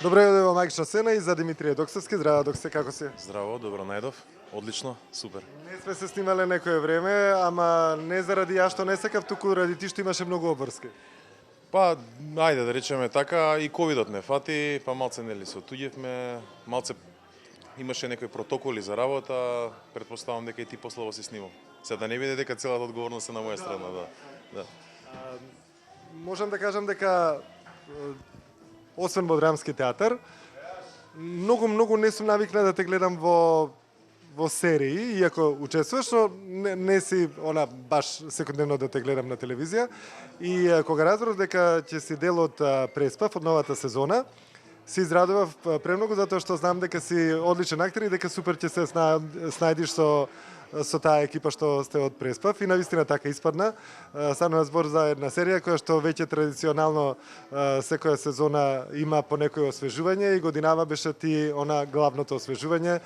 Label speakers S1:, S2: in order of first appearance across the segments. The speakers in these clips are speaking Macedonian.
S1: Добре дојде во Магична сцена и за Димитрije Доксевски. Здраво, Доксе, како си?
S2: Здраво, добро најдов. Одлично, супер.
S1: Не сме се снимале некое време, ама не заради ја што не сакав, туку ради ти што имаше многу обврски.
S2: Па, ајде да речеме така, и ковидот не фати, па малце нели се отуѓевме, малце имаше некои протоколи за работа, претпоставам дека и ти пославо си снимал. Се да не биде дека целата одговорност е на моја страна, да.
S1: Можам да кажам дека освен во драмски театар, многу не сум навикна да те гледам во серии, иако учествуваш, но не си она баш секојдневно да те гледам на телевизија. И кога разбрав дека ќе си дел од Преспав, од новата сезона, се израдував премногу затоа што знам дека си одличен актер и дека супер ќе се снајдиш со таа екипа што сте од Преспав и навистина така испадна. Станува збор за една серија која што веќе традиционално секоја сезона има по некој освежување и годинава беше ти она главното освежување,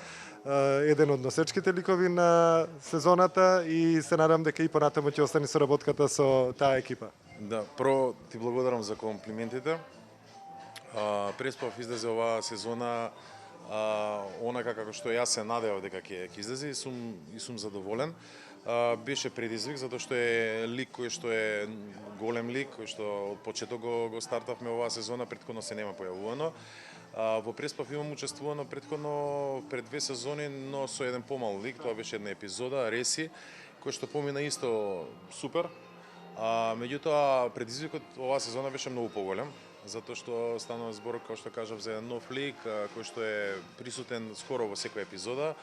S1: еден од носечките ликови на сезоната и се надам дека и понатаму ќе остане соработката со таа екипа.
S2: Да, прво ти благодарам за комплиментите. Преспав излезе оваа сезона онака како што јас се надевав дека ќе излезе и сум задоволен. Беше предизвик затоа што е лик кој што е голем лик, кој што од почеток го стартавме оваа сезона, претходно се нема појавувано. Во Преспав имам учествувано претходно пред 2 сезони, но со еден помал лик, тоа беше една епизода, Реси, кој што помина исто супер. Меѓутоа предизвикот оваа сезона беше многу поголем, затоа што станува збор, како што кажав, за еден нов лик кој што е присутен скоро во секоја епизода.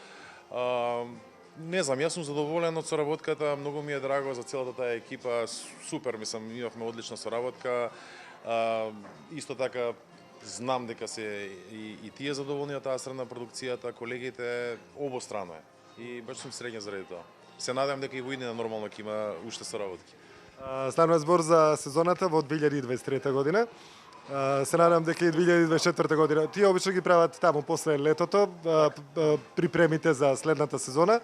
S2: Не знам, јас сум задоволен од соработката, многу ми е драго за целата таа екипа, супер, мислам, имавме одлична соработка. Исто така знам дека се и тие задоволни од таа страна на продукцијата, колегите, обострано е. И баш сум среќен заради тоа. Се надевам дека и во иднина нормално ќе има уште соработки.
S1: Станува збор за сезоната во 2023 година. Се надам дека и 2024 година. Тие обично ги прават таму после летото, припремите за следната сезона.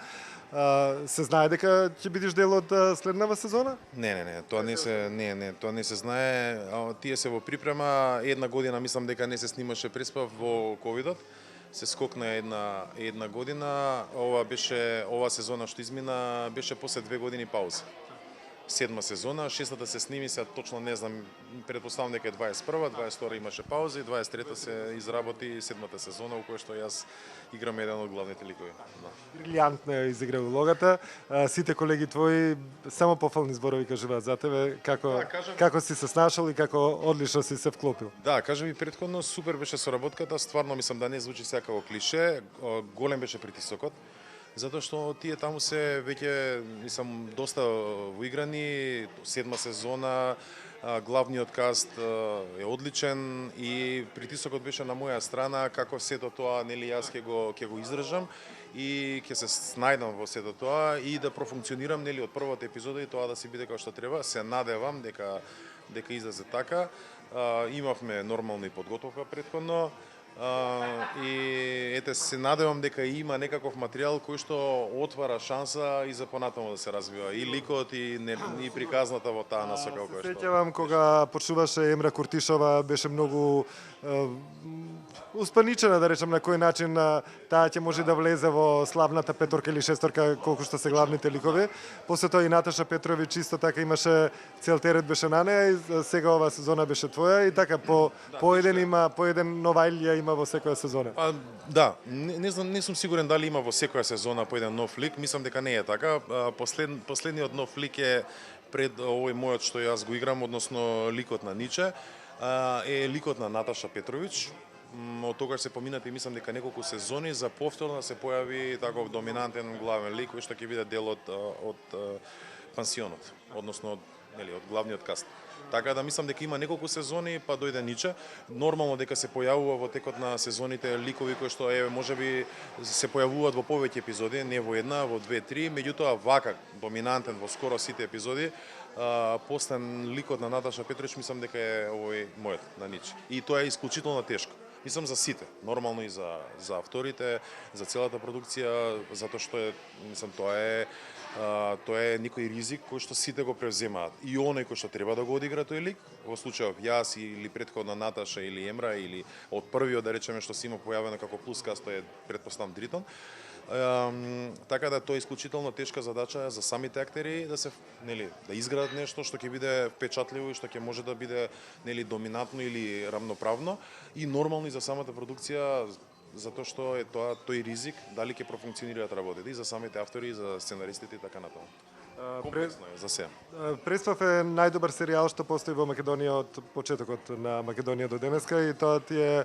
S1: Се знае дека ќе бидеш дел од следнава сезона?
S2: Не, тоа не се знае. Тие се во припрема. Една година мислам дека не се снимаше Преспав во ковидот. Се скокна една година. Ова сезона што измина беше после 2 години пауза. 7 сезона, 6-та се сними, се точно не знам, претпоставам дека е 21-та, 22-та имаше пауза и 23-та се изработи 7-та сезона во која што јас играм еден од главните ликови.
S1: Брилјантно ја изигра улогата. Сите колеги твои само пофални зборови кажуваат за тебе, како си се снашал и како одлично си се вклопил.
S2: Да, кажам и претходно, супер беше соработката, стварно мислам да не звучи сега како клише, голем беше притисокот. Затоа што тие таму се веќе, мислам, доста воиграни, 7 сезона, главниот каст е одличен и притисокот беше на моја страна, како сето тоа, нели, јас ќе го издржам и ќе се снајдам во сето тоа и да профункционирам, нели, од првата епизода и тоа да си биде како што треба. Се надевам дека излезе така. Имавме нормална и подготовка претходно. И ете се надевам дека има некаков материјал кој што отвара шанса и за понатаму да се развива и ликот и приказната во таа насока која што.
S1: Сеќавам кога почнуваше Емра Куртишова, беше многу успаничена, да речем, на кој начин таа ќе може да влезе во славната петорка или шесторка, колку што се главните ликови. После тоа и Наташа Петровиќ исто така имаше, цел терет беше на неа и сега оваа сезона беше твоја и така по еден новајл ја има во секоја сезона.
S2: Да, не знам, не сум сигурен дали има во секоја сезона по еден нов лик, мислам дека не е така. Последниот нов лик е пред овој мојот што јас го играм, односно ликот на Ниче, е ликот на Наташа Петровиќ. Од тогаш се поминати, мислам дека неколку сезони за повторно да се појави таков доминантен главен лик кој што ќе биде дел од пансионот, односно нели од главниот каст. Така да мислам дека има неколку сезони, па дојде Ниче. Нормално дека се појавува во текот на сезоните ликови кои што можеби се појавуваат во повеќе епизоди, не во една, во 2-3, меѓутоа вака доминантен во скоро сите епизоди. Последен ликот на Наташа Петровиќ мислам дека е овој мојот на Ниче. И тоа е исклучително тешко. Мислам за сите, нормално и за авторите, за целата продукција, затоа што мислам тоа е некој ризик кој што сите го превземаат. И оној кој што треба да го одигра тој лик, во случајов јас или претходна Наташа или Емра или од првиот да речеме што си има појавено како плюс каст, тој е претпоставам Дритон. Така да тоа е исклучително тешка задача за самите актери да се да изградат нешто што ќе биде впечатливо и што ќе може да биде доминантно или рамноправно и нормално и за самата продукција затоа што е тој ризик дали ќе профункционираат работите и за самите автори и за сценаристите и така натаму. Комплексно е за се.
S1: Преспав е најдобар серијал што постои во Македонија од почетокот на Македонија до денеска и тоа ти е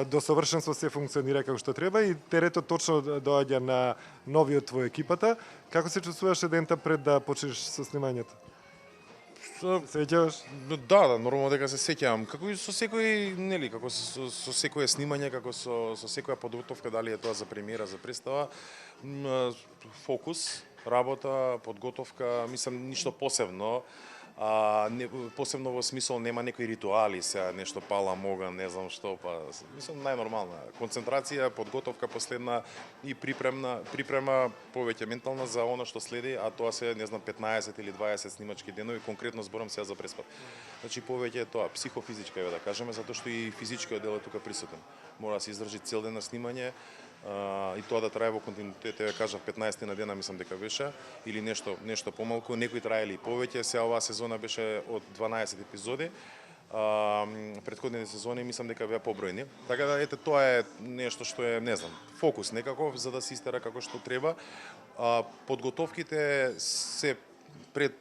S1: до совршенство се функционира како што треба и терето точно доаѓа на новиот твој екипата. Како се чувствуваш едента пред да почнеш со снимањето? Се сеќаваш?
S2: Да, нормално дека се сеќавам. Како и со секој, како со секое снимање, како со секоја подготовка, дали е тоа за премиера, за представа, фокус, работа, подготовка, мислам ништо посебно. Посебно во смисол нема некои ритуали, сега нешто пала мога, не знам што, мислам најнормална. Концентрација, подготовка последна и припрема повеќе ментална за она што следи, а тоа се, не знам, 15 или 20 снимачки денови, конкретно зборам сега за преспад. Значи повеќе е тоа, психофизичка е да кажеме, затоа што и физичкиот дел е тука присутен. Мора да се издржи цел ден на снимање, и тоа да трае во континуитет, ја кажав 15 на дена мислам дека беше или нешто помалку, некои траели и повеќе. Сега оваа сезона беше од 12 епизоди. Претходните сезони мислам дека беа побројни. Така да ете тоа е нешто што е, не знам, фокус некаков за да се истера како што треба. Подготовките се пред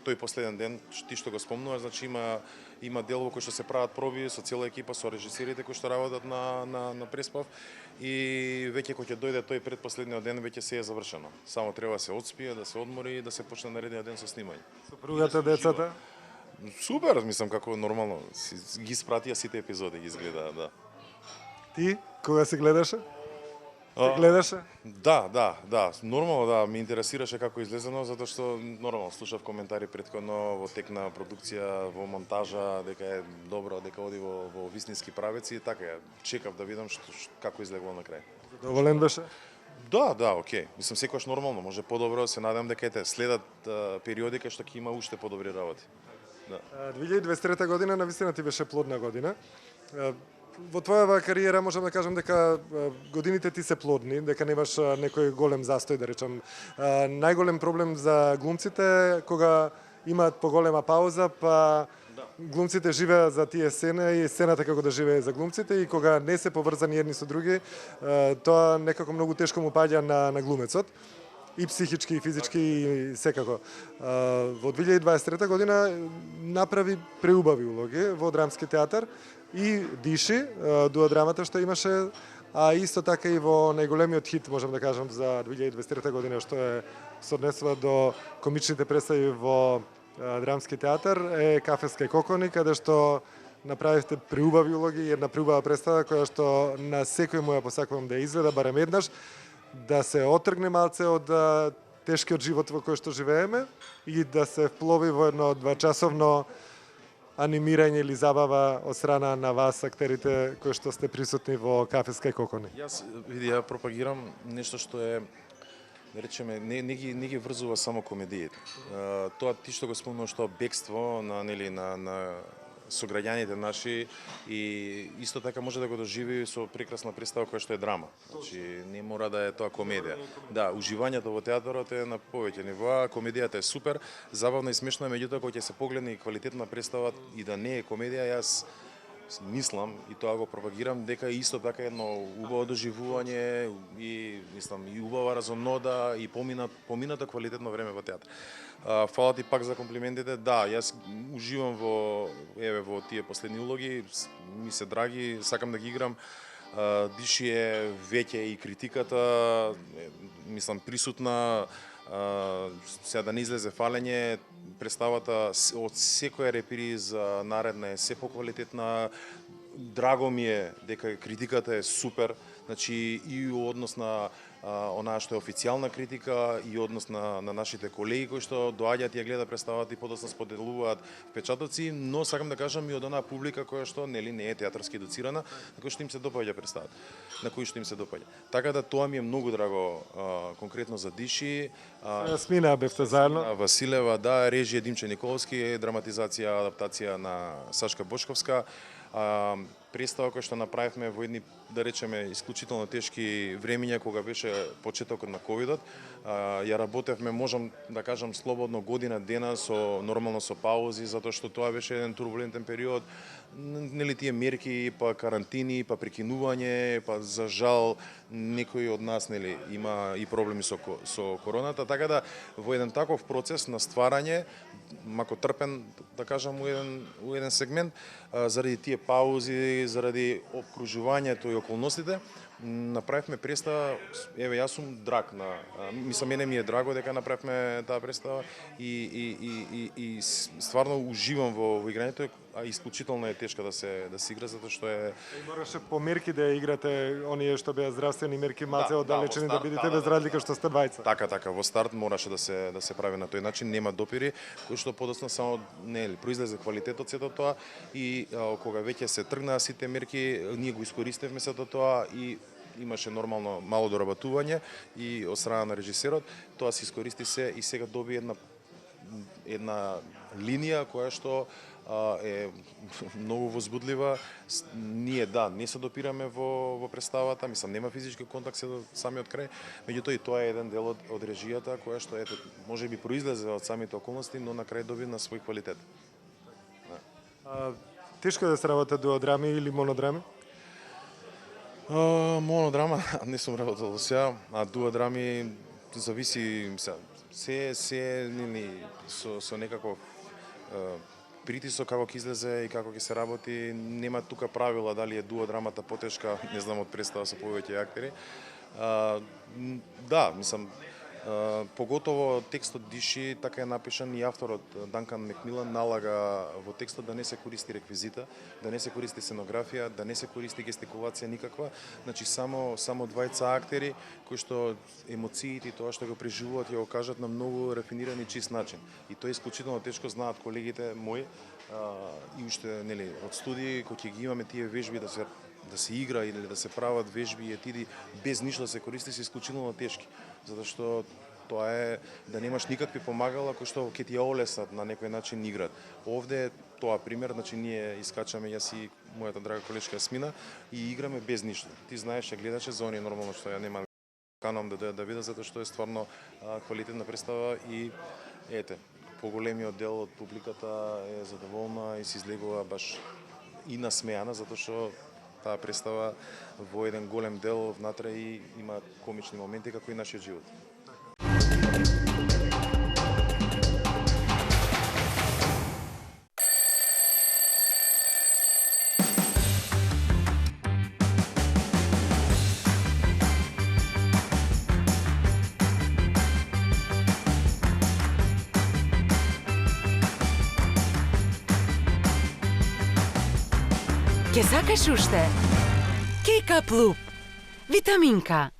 S2: тој последен ден, ти што го спомнуваш, значи има дел во кој што се прават проби со цела екипа, со режисерите кои што работат на преспав и веќе кога ќе дојде тој предпоследниот ден веќе се е завршено. Само треба да се одспие, да се одмори и да се почне наредниот ден со снимање.
S1: Сопругата, децата?
S2: Супер, мислам како нормално ги испратија сите епизоди, ги изгледа, да.
S1: Ти кога се гледаше? Се гледаше?
S2: Да. Нормално да, ме интересираше како излезено, затоа што нормално слушав коментари претходно во тек на продукција, во монтажа, дека е добро, дека оди во вистински правеци, така ја чекав да видам како излегува на крај.
S1: Задоволен беше?
S2: Да, окей. Мислам секогаш нормално, може подобро, се надевам дека следат периоди кај што ќе има уште подобри работи. Да.
S1: 2023 година навистина ти беше плодна година. Во твојава кариера можам да кажам дека годините ти се плодни, дека немаш некој голем застој, да речам. Најголем проблем за глумците е кога имаат поголема пауза, па глумците живеат за тие сцена и сцената како да живее за глумците и кога не се поврзани едни со други, тоа некако многу тешко му паѓа на глумецот. И психички, и физички, и секако. Во 2023 година направи преубави улоги во драмски театар и диши дуодрамата што имаше, а исто така и во најголемиот хит, можам да кажам, за 2023 година, што е сооднесува до комичните представи во драмски театар, е Кафеска и кокони, каде што направивте преубави улоги, една преубава представа која што на секој му ја посакувам да изгледа барем еднаш, да се отргне малце од тешкиот живот во кој што живееме и да се вплови во едно 2-часовно анимирање или забава од страна на вас, актерите кои што сте присутни во Кафеска и кокони.
S2: Ја пропагирам нешто што е, да речеме, не ги врзува само комедиите. Тоа ти што го спомнуваш, тоа бегство на сограѓаните наши и исто така може да го доживи со прекрасна представа која што е драма. Значи не мора да е тоа комедија. Да, уживањето во театарот е на повеќе нивоа, комедијата е супер, забавна и смешна, меѓутоа кога ќе се погледне и квалитетна представа и да не е комедија, јас мислам и тоа го пропагирам дека исто така едно убаво доживување и мислам и убава разонода и поминато квалитетно време во театар. Фала ти пак за комплиментите. Да, јас уживам во тие последни улоги, ми се драги, сакам да ги играм. Диши е веќе и критиката, мислам присутна, сега да не излезе фалење, представата од секоја реприза наредна е се поквалитетна. Драго ми е дека критиката е супер, значи и у однос на онаа што е официјална критика и однос на нашите колеги кои што доаѓаат и ја гледаат представата и подоцна споделуваат впечатоци, но сакам да кажам и од онаа публика која што нели не е театарски едуцирана, на кој што им се допаѓа представата, на кој што им се допаѓа. Така да тоа ми е многу драго конкретно за Диши.
S1: Смина бевте заедно.
S2: Василева, да, режија Димче Николовски, драматизација, адаптација на Сашка Бошковска. Представа која што направивме во едни, да речеме, исклучително тешки времиња кога беше почетокот на ковидот. Ја работевме, можам да кажам, слободно година дена со нормално со паузи, затоа што тоа беше еден турбулентен период. Нели тие мерки, па карантини, па прекинување, па за жал некои од нас нели има и проблеми со короната, така да во еден таков процес на стварање, мако трпен, да кажам, у еден сегмент, заради тие паузи, заради обкружувањето и околностите, направивме представа. Еве, јас сум драг на, мислам, мене ми е драго дека направивме таа представа и стварно уживам во играњето, а исклучително е тешка да се игра затоа што е.
S1: И мораше по мерки да играте оние што беа здравствени мерки малце оддалечени
S2: во
S1: да бидете
S2: старт,
S1: без разлика што сте двајца.
S2: Така, во старт мораше да се прави на тој начин, нема допири, кои што подоцна само нели произлезе квалитетот сето тоа и кога веќе се тргнаа сите мерки, ние го искористивме сето тоа и имаше нормално мало доработување и од страна на режисерот, тоа се искористи се и сега доби една линија која што е многу возбудлива. Ние не се допираме во представата, мислам нема физички контакт се до самиот крај, меѓутоа и тоа е еден дел од режијата која што ете можеби произлезе од самите околности, но на крај доби на свој квалитет.
S1: Тешко е да се работи дуодрами или монодрами?
S2: Монодрама не сум работел до сега, а дуодрами зависи се нели со некаков притисок како ќе излезе и како ќе се работи. Нема тука правила дали е дуодрамата потешка, не знам, од представа со повеќе актери. Да, мислам, поготово текстот Диши така е напишан и авторот Данкан Мекмилан налага во текстот да не се користи реквизита, да не се користи сценографија, да не се користи гестикулација никаква, значи само двајца актери кои што емоциите и тоа што го преживуваат ја го кажат на многу рафиниран и чист начин. И тоа е исклучително тешко, знаат колегите мои и уште нели од студии кои ќе ги имаме тие вежби да се игра или да се прават вежби и етиди без ништо да се користи се исклучително тешки. Затоа што тоа е да немаш никакви помагала кои што ќе ти ја олеснат на некој начин играт. Овде тоа пример, значи ние искачаме, јас и мојата драга колешка Смина и играме без ништо. Ти знаеш, ја гледаше за оние нормално што ја нема канам да дојдат да видат затоа што е стварно квалитетна представа и ете, поголемиот дел од публиката е задоволна и се излегува баш и насмеана затоа што таа представа во еден голем дел внатре и има комични моменти како и нашиот живот.
S3: Ке сакаш уште? Кека Плуп. Витаминка.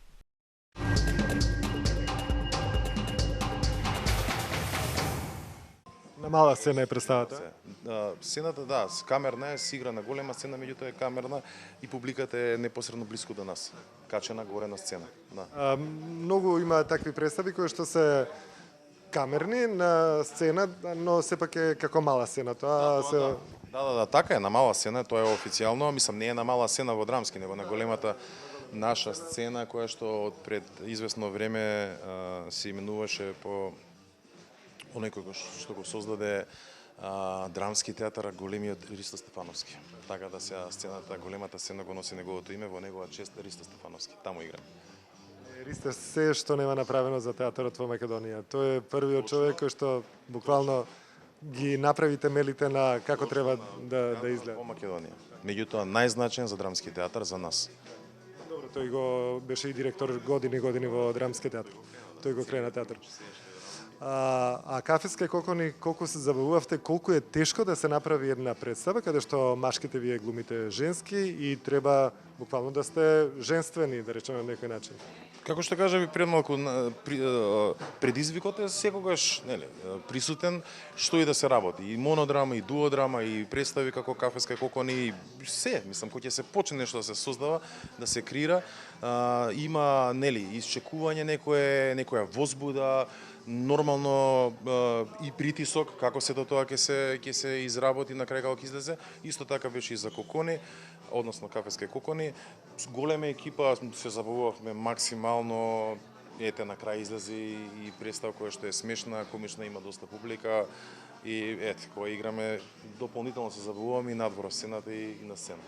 S1: На мала сцена е представата.
S2: Сцената, да, камерна е, се игра на голема сцена, меѓутоа е камерна и публиката е непосредно блиску до нас, качена горе на сцена. Да.
S1: Многу има такви представи кои што се камерни на сцена, но сепак е како мала сцена.
S2: Да, така е, на мала сцена, тоа е официјално, мислам не е на мала сцена во драмски, него на големата наша сцена која што од пред известно време се именуваше по оној кој што го создаде драмски театар, големиот Ристо Стефановски. Така да сега сцената, големата сцена го носи неговото име, во негова чест Ристо Стефановски. Таму играме.
S1: Ристо се што нема направено за театарот во Македонија. Тој е првиот човек кој што буквално ги направи темелите на како треба да изгледа.
S2: Во Македонија. Меѓутоа најзначаен за драмски театар за нас.
S1: Добро, тој го беше и директор години во драмски театар. Тој го крена театар. А Кафеска и Кокони, колку се забавувавте, колку е тешко да се направи една представа каде што машките вие глумите женски и треба буквално да сте женствени, да речеме на некој начин.
S2: Како што кажа ви пред малку, предизвикот е секогаш, нели, присутен што и да се работи. И монодрама, и дуодрама, и представи како Кафеска кокони, и се, мислам, кој ќе се почне нешто да се создава, да се креира, има, нели, исчекување некоја возбуда, нормално и притисок како се до тоа ќе се изработи на крај како ќе излезе. Исто така беше и за кокони, односно Кафеска кокони. С голема екипа се забавувавме максимално. Ете, на крај излезе и представа која што е смешна, комична, има доста публика. И ете, кога играме, дополнително се забавуваме и надвор сцената и на сцена.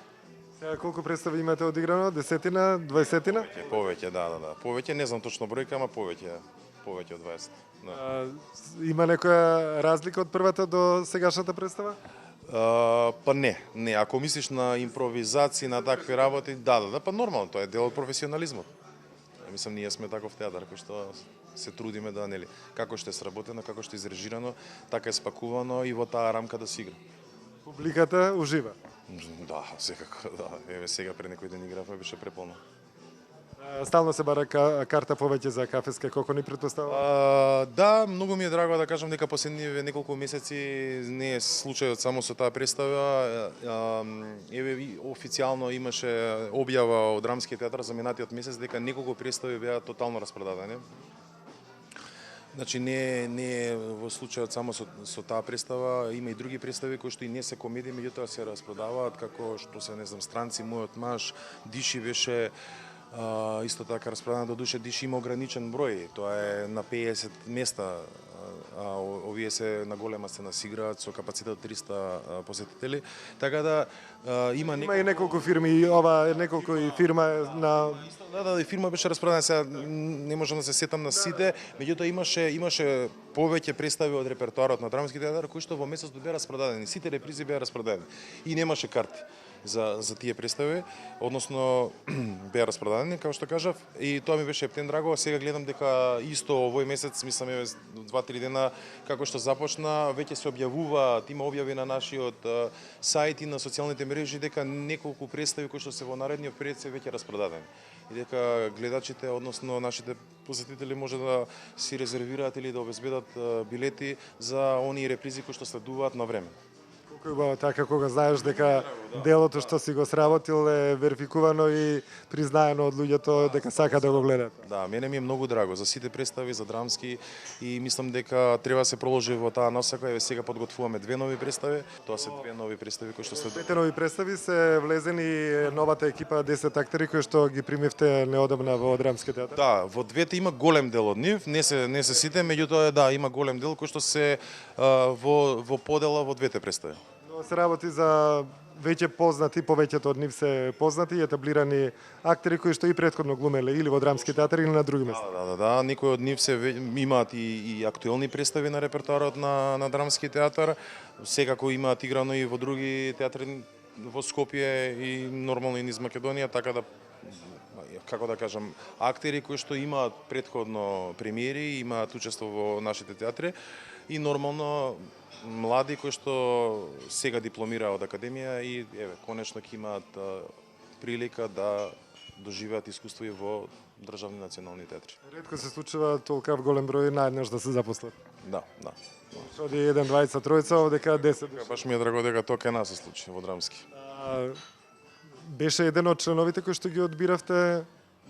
S1: Сега колку представи имате одиграно? 10-тина, 20-тина?
S2: Повеќе, да. Повеќе, не знам точно бројка, ама повеќе од 20. Да.
S1: Има некоја разлика од првата до сегашната представа?
S2: Па не. Ако мислиш на импровизации, на такви работи, да, па нормално, тоа е дел од професионализмот. Мислам, ние сме таков театар кој што се трудиме да, нели, како што е сработено, како што е изрежирано, така е спакувано и во таа рамка да се игра.
S1: Публиката ужива.
S2: Да, секако, да. Еве сега пред некој ден игравме, беше преполно.
S1: Стално се бара карта повеќе за Кафеска кокони, претпоставувам?
S2: Да, многу ми е драго да кажам дека последниве неколку месеци не е случајот само со таа представа. Еве официјално имаше објава од Драмскиот театар за минатиот месец дека неколку представи беа тотално распродадени. Значи не е во случајот само со таа представа, има и други представи кои што и не се комедии, меѓутоа се распродаваат како што се, не знам, Странци, Мојот маж, Диши беше исто така распродадена, до душе Диши има ограничен број, тоа е на 50 места, а овие се на голема сцена се играат со капацитет од 300 посетители, така да има
S1: Има и неколку фирми, ова е неколку и фирма на...
S2: Да, и фирма беше распродадена, сега не можам да се сетам на сите, меѓутоа имаше повеќе представи од репертоарот на Драмски театар кои што во месецот беа распродадени, сите репризи беа распродадени и немаше карти за тие представи, односно беа распродадени, како што кажав, и тоа ми беше ептен драго. Сега гледам дека исто овој месец, мислам, 2-3 дена како што започна, веќе се објавуваат, има објави на нашиот сајт и на социјалните мрежи дека неколку представи кои што се во наредниот период се веќе распродадени. И дека гледачите, односно нашите посетители може да си резервираат или да обезбедат билети за оние репризи кои што следуваат на време.
S1: Колку убаво така кога знаеш дека делото што си го сработил е верификувано и признаено од луѓето дека сака да го гледат.
S2: Да, мене ми е многу драго за сите представи, за Драмски, и мислам дека треба да се проложи во таа насока. Еве сега подготвуваме 2 нови представи. Тоа се 2 нови представи кои што следуваат.
S1: Двете нови представи се влезени новата екипа 10 актери кои што ги примивте неодамна во Драмски театар.
S2: Да, во двете има голем дел од нив, не се сите, меѓутоа да, има голем дел кој што се во подела во двете представи.
S1: Но се работи за веќе познати, повеќето од нив се познати и етаблирани актери кои што и претходно глумеле или во Драмски театар или на други места.
S2: Да, некои од нив имаат и актуелни представи на репертоарот на Драмски театар. Секако имаат играно и во други театри во Скопје и нормално и низ Македонија, така да, како да кажам, актери кои што имаат претходно премиери, имаат учество во нашите театри и нормално млади кои што сега дипломираат од академија и еве конечно ќе имаат прилика да доживеат искуство и во државни национални театри.
S1: Ретко се случува толкав голем број наеднаш да се запослат.
S2: Да.
S1: Што оди 1, 2, 3, овдека 10 души.
S2: Баш ми е драго дека тоа кај нас се случи во Драмски.
S1: Беше еден од членовите кои што ги одбиравте?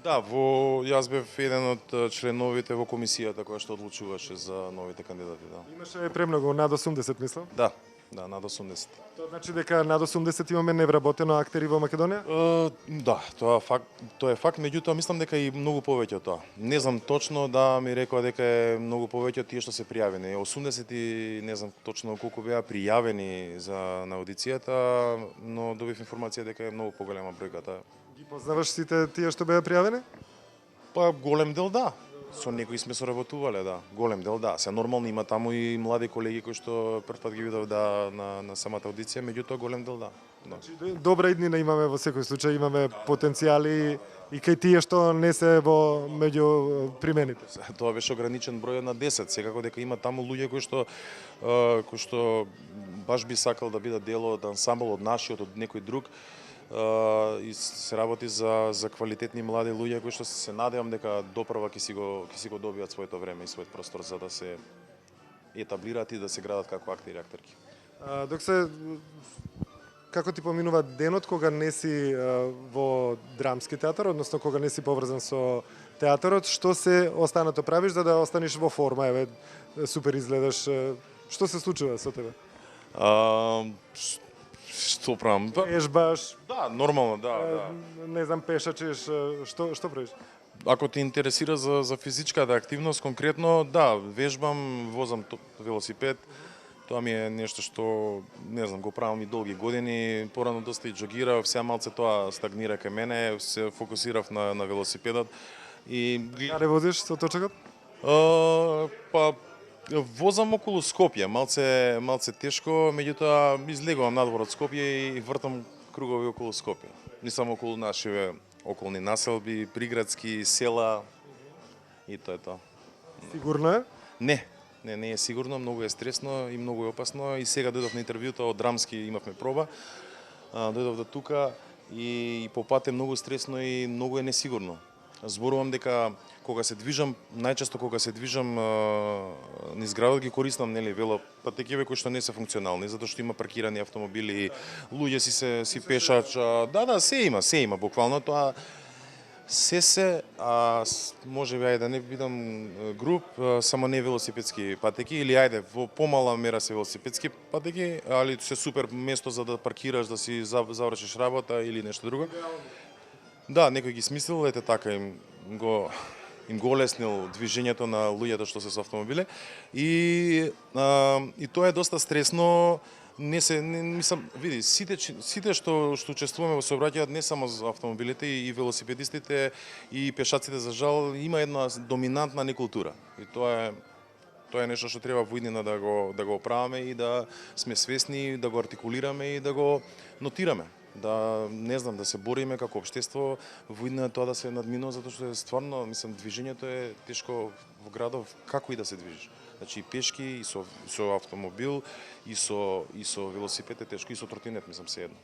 S2: Да, јас бев еден од членовите во комисијата која што одлучуваше за новите кандидати, да.
S1: Имаше премногу, над 80 мислам.
S2: Да, над 80.
S1: Тоа значи дека над 80 имаме невработено актери во Македонија?
S2: Да, тоа е факт, меѓутоа мислам дека и многу повеќе од тоа. Не знам точно, да ми рекоа дека е многу повеќе од тие што се пријавени. 80 и не знам точно колку беа пријавени на аудицијата, но добив информација дека е многу поголема бројката.
S1: Ги познаваш сите тие што беа пријавени?
S2: Па голем дел да. Со некои сме соработувале, да. Голем дел да. Се нормално има таму и млади колеги кои што првпат ги видов на самата аудиција, меѓутоа голем дел да.
S1: Добра иднина имаме во секој случај, имаме потенцијали и кај тие што не се во меѓу примените.
S2: Тоа беше ограничен број на 10, секако дека има таму луѓе кои што баш би сакал да бидат дел од ансамбл од нашиот, од некој друг. и се работи за квалитетни млади луѓе кои што се надевам дека допрва ќе си го добијат своето време и својот простор за да се етаблираат и да се градат како актери и актерки.
S1: Док се како ти поминува денот кога не си во драмски театар, односно кога не си поврзан со театарот, што се останато правиш за да останеш во форма, еве супер изгледаш, што се случува со тебе?
S2: Што правам?
S1: Ежбаш,
S2: Да, нормално, да.
S1: не знам, пешачиш, што правиш?
S2: Ако те интересира за физичката активност конкретно, да, вежбам, возам велосипед. Тоа ми е нешто што, не знам, го правам и долги години. Порано доста и джогирав, сега малце тоа стагнира кај мене, се фокусирав на велосипедот. И
S1: Каде возиш со точакот?
S2: па возам околу Скопје, малце тешко, меѓутоа излегувам надвор од Скопје и вртам кругови околу Скопје. Не само околу нашиве околни населби, приградски села и тоа е тоа.
S1: Сигурно е?
S2: Не е сигурно, многу е стресно и многу е опасно. И сега дојдов на интервјуто од Драмски, имавме проба. Дојдов до тука и по пат е многу стресно и многу е несигурно. Зборувам дека кога се движам, најчесто кога се движам низ градот ги користам велопатекиве кои што не се функционални, затоа што има паркирани автомобили, луѓе си пешач, да, се има буквално тоа. Може би да не бидам груп, само не велосипедски патеки или во помала мера се велосипедски патеки, али се супер место за да паркираш, да си завршиш работа или нешто друго. Да, некој ги смислил, ете така им го олеснил движењето на луѓето што се со автомобиле и тоа е доста стресно. Мислам, види, сите што учествуваме во сообраќајот, не само за автомобилите, и велосипедистите и пешаците, за жал, има една доминантна некултура. И тоа е нешто што треба во иднина да го оправаме и да сме свесни, да го артикулираме и да го нотираме. Да, не знам, да се бориме како општество во иднина тоа да се надминува, затоа што е стварно, мислам, движењето е тешко во градов, како и да се движиш. Значи и пешки, и со автомобил, и со велосипед е тешко, и со тротинет, мислам, се едно.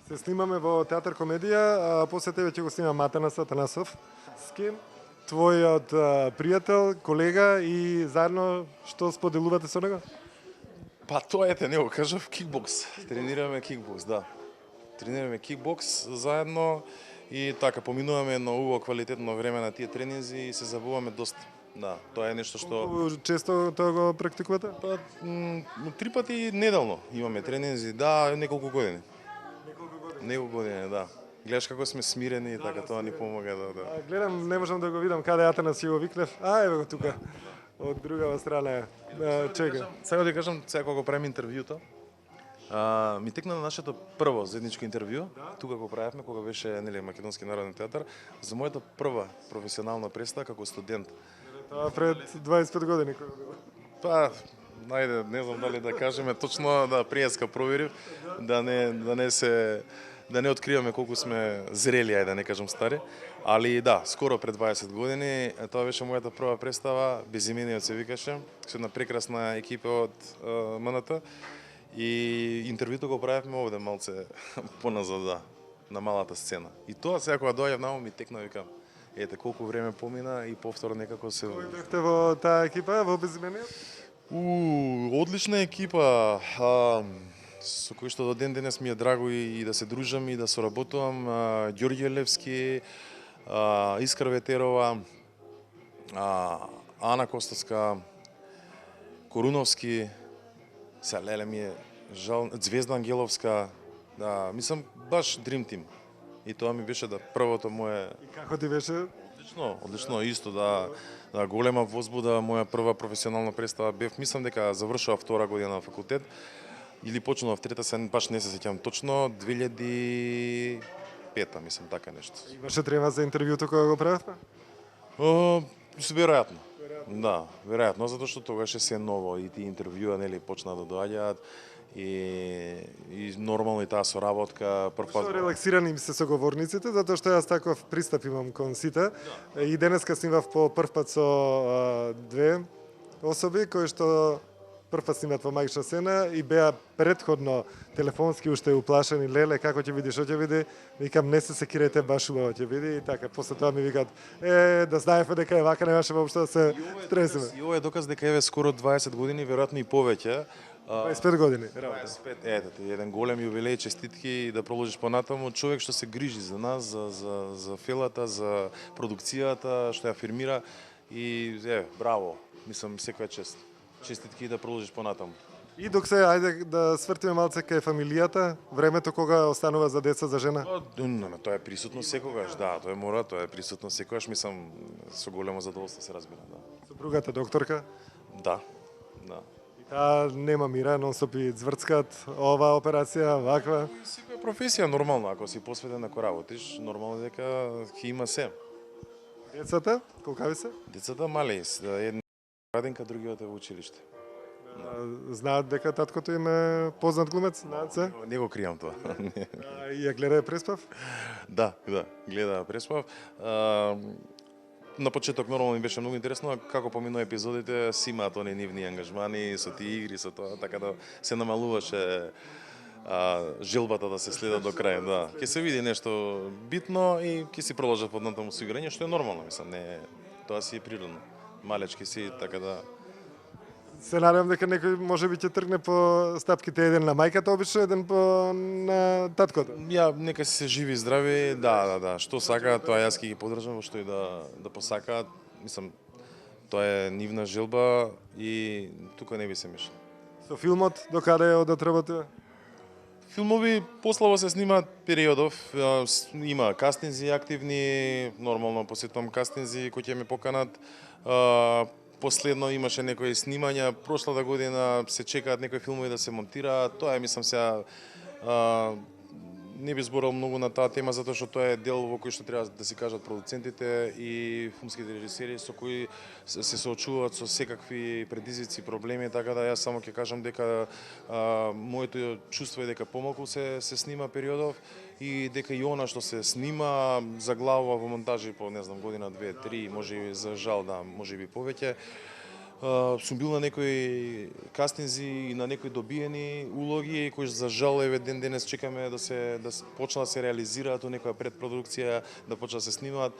S1: Се снимаме во театар комедија, а после тебе ќе го снима Матанас Атанасов. С кем? Твојот пријател, колега и заедно што споделувате со него?
S2: Па тоа не го кажав, кикбокс. Тренираме кикбокс, да. Тренираме кикбокс заедно и така поминуваме едно убаво квалитетно време на тие тренинзи и се забавуваме доста. Да, тоа е нешто што...
S1: Колку често тоа го практикувате?
S2: Па, 3 пати неделно имаме тренинзи, да, неколку години. Неколку години, да. Гледаш како сме смирени и така, тоа ни помага да.
S1: Гледам, не можам да го видам каде Атанас го викнев. Еве го тука. Од другава страна е. Чека.
S2: Сега да кажам, сега кога го правим интервјуто, ми текна на нашето прво заедничко интервју, тука го правевме кога беше Македонски народен театар, за мојата прва професионална представа како студент.
S1: Тоа пред 25 години кога било.
S2: Па, најде, не знам дали да кажеме точно, да пријаска проверив, да не откриваме колку сме зрели, да не кажам стари, али да, скоро пред 20 години, тоа беше мојата прва представа, Безимениот се викаше, со една прекрасна екипа од МНТ. И интервјуто го правевме овде малце поназад, да, на малата сцена. И тоа сега кога доаѓав намо ми текна, викам, ете колку време помина и повторно некако се...
S1: Кој бевте во таа екипа, во Безимениот?
S2: Одлична екипа, со кој што до ден денес ми е драго и да се дружам и да соработувам. Ѓорѓе Левски, Искра Ветерова, Ана Костовска, Коруновски, се леле ми е жал, Звезда Ангеловска, да, мислам баш Dream Team. И тоа ми беше првото мое...
S1: И како ти беше?
S2: Одлично, исто, да, голема возбуда, моја прва професионална представа бев, мислам дека завршував втора година на факултет, или почнував трета, се баш не се сеќавам точно, 2005, мислам, така нешто.
S1: Имаше трема за интервјуто кога го правевме?
S2: Веројатно. Да, веројатно, затоа што тогаш е се ново и тие интервјуа почна да доаѓаат и нормално и таа соработка
S1: Што релаксирани се соговорниците, затоа што јас таков пристап имам кон сите. И денеска снимав по прв пат со две особи кои што прва снимат во Магична сцена и беа предходно телефонски уште уплашени, леле како ќе види, што ќе види, викам не се секирете, баш убаво ќе види и така после тоа ми викаат да знаевме дека е вака, немаше воопшто да се стресиме.
S2: И ова е доказ дека еве скоро 20 години, веројатно и повеќе.
S1: 25 години работа.
S2: 25, ето ти, еден голем јубилеј, честитки и да продолжиш понатаму. Човек што се грижи за нас, за фелата, за продукцијата, што ја афирмира и браво. Мислам секоја чест. Честитки и да продолжиш понатаму.
S1: И док се, ајде да свртиме малце кај фамилијата, времето кога останува за деца, за жена.
S2: Тоа е присутно секогаш, да, тоа е присутно секогаш, мислам со големо задоволство се разбира, да.
S1: Супругата докторка.
S2: Да.
S1: Таа нема мира, нон-стоп и зврцкат, ова операција, ваква.
S2: Секоја професија нормално, ако си посветен ако работиш, нормално е дека ќе има се.
S1: Децата, колкави се?
S2: Децата мали, една градинка, другиот е во училиште.
S1: Знаат дека таткото им е познат глумец, знаат се?
S2: Не го кријам тоа.
S1: И ја гледа Преспав?
S2: Да, гледа Преспав. На почеток нормално ми беше многу интересно како поминува епизодите, си имаат они нивни ангажмани со тие игри, со тоа, така да се намалуваше желбата да се следа до крај, да. Ќе се види нешто битно и ќе си продолжат поднатаму со играње, што е нормално, мислам, не тоа си е природно. Малечки си, така да.
S1: Се надевам дека некој можеби ќе тргне по стапките, еден на мајката обично, еден на таткото.
S2: Ја нека се живи и здрави, да, што сакаат, тоа јас ќе ги поддржам, во што и да посакаат. Мислам, тоа е нивна желба и тука не би се мешал.
S1: Со филмот, докаде одат работи?
S2: Филмови пославо се снимаат периодов, има кастинзи активни, нормално посетувам кастинзи кои ќе ме поканат. Последно имаше некои снимања, прошлата година се чекаат некои филмови да се монтираат. Тоа е, мислам сега, не би зборал многу на таа тема затоа што тоа е дел во кој што треба да си кажат продуцентите и филмските режисери со кои се соочуваат со секакви предизвици, проблеми, така да јас само ќе кажам дека моето чувство е дека помалку се снима периодов и дека и она што се снима заглавува во монтажи по не знам година, 2, 3, можеби за жал да, можеби повеќе. Сум бил на некои кастинзи и на некои добиени улоги кои за жал еве ден денес чекаме да почнат да се реализираат у некоја предпродукција, да почнат да се снимаат.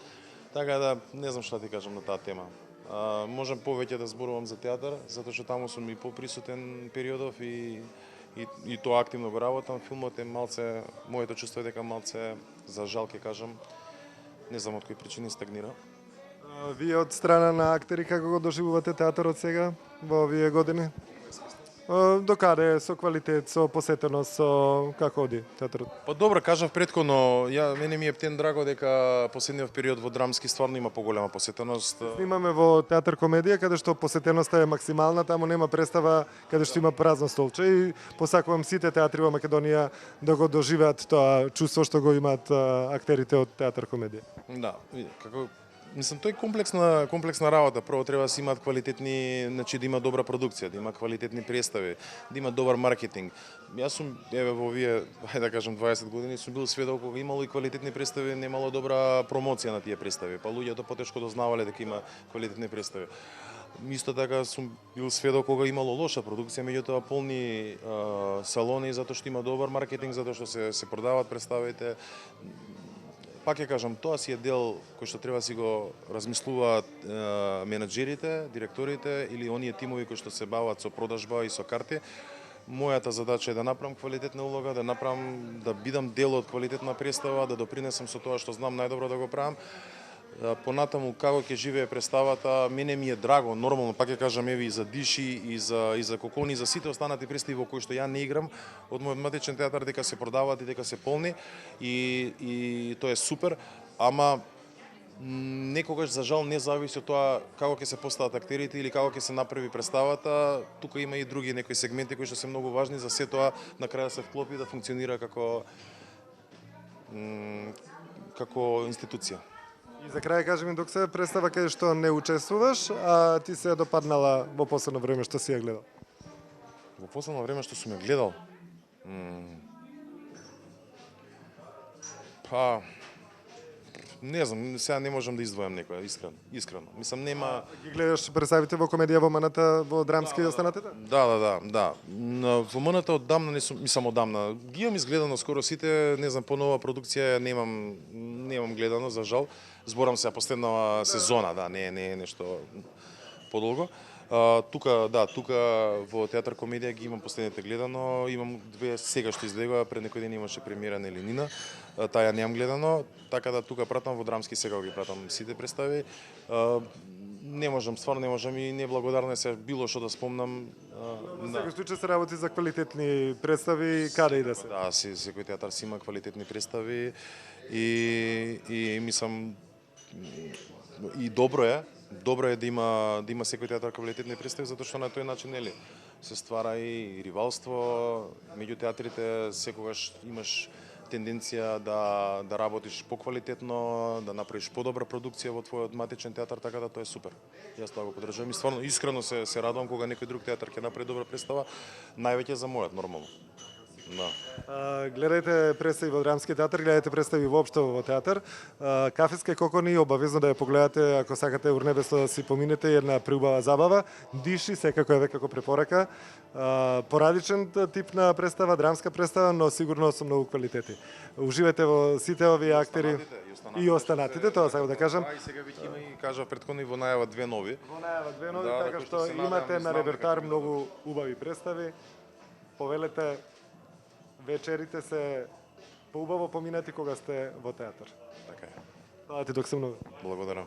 S2: Така да не знам што да ти кажам на таа тема. Можам повеќе да зборувам за театар, затоа што таму сум и поприсутен периодов и тоа активно го работам. Филмот е малце, моето чувство е дека малце за жал ќе кажам, не знам од кои причини стагнира.
S1: Вие од страна на актери како го доживувате театарот сега во овие години? Докаде со квалитет, со посетеност, со како оди театарот?
S2: Па добро, кажав претходно, мене ми е птен драго дека последниот период во драмски стварно има поголема посетеност.
S1: Снимаме во театар комедија каде што посетеноста е максимална, таму нема представа каде што има празно столче и посакувам сите театри во Македонија да го доживеат тоа чувство што го имаат актерите од театар комедија.
S2: Да, како мислам, тоа е комплексна работа. Прво треба да се имаат квалитетни, значи да има добра продукција, да има квалитетни представи, да има добар маркетинг. Јас сум еве во овие, ајде да кажам 20 години сум бил сведок кога имало и квалитетни представи, немало добра промоција на тие представи. Па луѓето потешко дознавале дека има квалитетни представи. Исто така сум бил сведок кога имало лоша продукција, меѓутоа полни салони затоа што има добар маркетинг, затоа што се продаваат представите. Пак ќе кажам, тоа си е дел кој што треба си го размислуваат менаџерите, директорите или оние тимови кои што се бават со продажба и со карти. Мојата задача е да направам квалитетна улога, да бидам дел од квалитетна представа, да допринесам со тоа што знам најдобро да го правам. Понатаму како ќе живее представата, мене ми е драго, нормално, пак ќе кажам еве и за Диши и за Кокони, за сите останати представи во кои што ја не играм од мојот матичен театар дека се продаваат и дека се полни и тоа е супер, ама некогаш за жал не зависи од тоа како ќе се постават актерите или како ќе се направи представата. Тука има и други некои сегменти кои што се многу важни за се тоа на крај да се вклопи да функционира како институција.
S1: И за крај кажи ми, док се представа каде што не учествуваш, а ти се допаднала во последно време што си ја гледал?
S2: Во последно време што сум ја гледал? Па, Не знам, сега не можам да издвојам некоја, искрено. Мислам, нема...
S1: Ги гледаш представите во комедија, во МНТ, во драмски и останатите?
S2: Да. Во МНТ оддамна не сум, мислам оддамна. Ги имам изгледано скоро сите, не знам, по нова продукција немам гледано, за жал. Зборам се последнава сезона, да, не е нешто подолго. Тука во театар комедија ги имам последните гледано, имам две сега што излегува, пред некој ден имаше премиера на Еленина, таа ја немам гледано, така да тука пратам во драмски сега ги пратам сите представи. Не можам, стварно не можам и неблагодарно е се било што да спомнам.
S1: Во секој случај се работи за квалитетни представи, каде и да се.
S2: Да, секој театар си има квалитетни представи и мислам и добро е да има секој театар квалитетни представи, затоа што на тој начин нели се ствара и ривалство меѓу театрите, секогаш имаш тенденција да работиш поквалитетно, да направиш подобра продукција во твојот матичен театар, така да тоа е супер. Јас тоа го поддржувам и стварно искрено се радувам кога некој друг театар ќе направи добра представа, највеќе за мојот нормално. Да.
S1: Гледајте представи во драмски театар, гледајте представи воопшто во театар. Кафеска и кокони обавезно да ја погледате ако сакате урнебесно да си поминете една преубава забава. Диши секако е како препорака. Порадичен тип на представа, драмска представа, но сигурно со многу квалитети. Уживајте во сите овие актери и останатите, тоа сакам да кажам.
S2: И сега веќе има и кажав претходно и во најава две нови.
S1: Во најава две нови,
S2: Да,
S1: така
S2: кои
S1: што
S2: се надевам,
S1: имате на
S2: знам
S1: репертар
S2: дека ќе
S1: многу убави представи. Повелете вечерите се поубаво поминати кога сте во театар.
S2: Така е.
S1: Тоа ти док се многу.
S2: Благодарам.